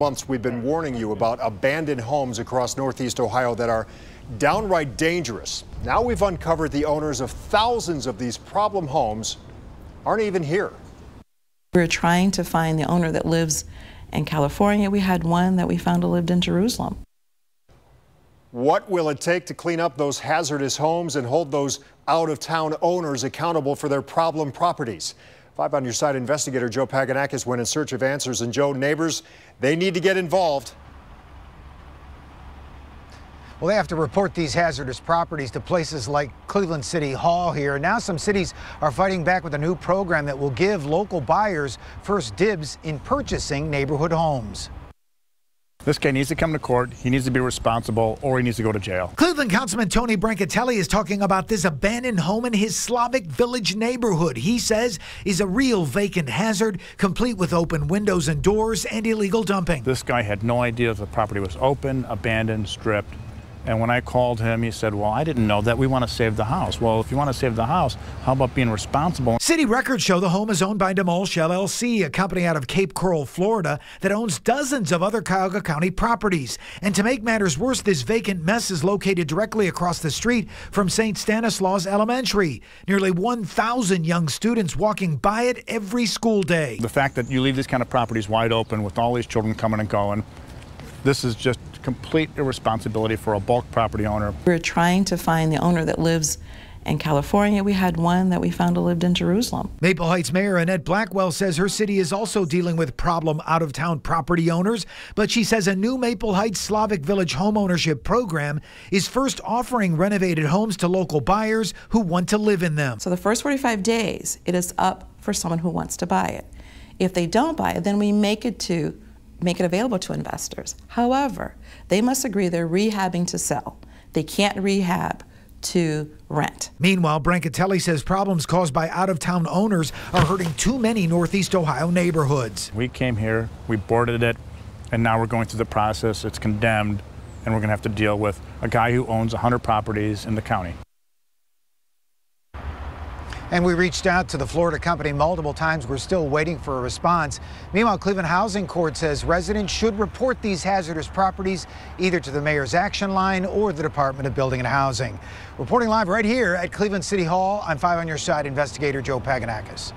Months we've been warning you about abandoned homes across Northeast Ohio that are downright dangerous. Now we've uncovered the owners of thousands of these problem homes aren't even here. We're trying to find the owner that lives in California. We had one that we found who lived in Jerusalem. What will it take to clean up those hazardous homes and hold those out-of-town owners accountable for their problem properties? 5 on Your Side investigator Joe Paganakis went in search of answers. And Joe, neighbors, they need to get involved. Well, they have to report these hazardous properties to places like Cleveland City Hall here. Now some cities are fighting back with a new program that will give local buyers first dibs in purchasing neighborhood homes. This guy needs to come to court, he needs to be responsible, or he needs to go to jail. Cleveland Councilman Tony Brancatelli is talking about this abandoned home in his Slavic Village neighborhood. He says is a real vacant hazard, complete with open windows and doors and illegal dumping. This guy had no idea if the property was open, abandoned, stripped. And when I called him, he said, well, I didn't know that. We want to save the house. Well, if you want to save the house, how about being responsible? City records show the home is owned by Demolsh LLC, a company out of Cape Coral, Florida, that owns dozens of other Cuyahoga County properties. And to make matters worse, this vacant mess is located directly across the street from St. Stanislaus Elementary. Nearly 1,000 young students walking by it every school day. The fact that you leave these kind of properties wide open with all these children coming and going, this is just complete irresponsibility for a bulk property owner. We're trying to find the owner that lives in California. We had one that we found who lived in Jerusalem. Maple Heights Mayor Annette Blackwell says her city is also dealing with problem out-of-town property owners, but she says a new Maple Heights Slavic Village homeownership program is first offering renovated homes to local buyers who want to live in them. So the first 45 days, it is up for someone who wants to buy it. If they don't buy it, then we make it available to investors. However, they must agree they're rehabbing to sell. They can't rehab to rent. Meanwhile, Brancatelli says problems caused by out-of-town owners are hurting too many Northeast Ohio neighborhoods. We came here, we boarded it, and now we're going through the process. It's condemned, and we're going to have to deal with a guy who owns 100 properties in the county. And we reached out to the Florida company multiple times. We're still waiting for a response. Meanwhile, Cleveland Housing Court says residents should report these hazardous properties either to the mayor's action line or the Department of Building and Housing. Reporting live right here at Cleveland City Hall, I'm 5 on Your Side investigator Joe Paganakis.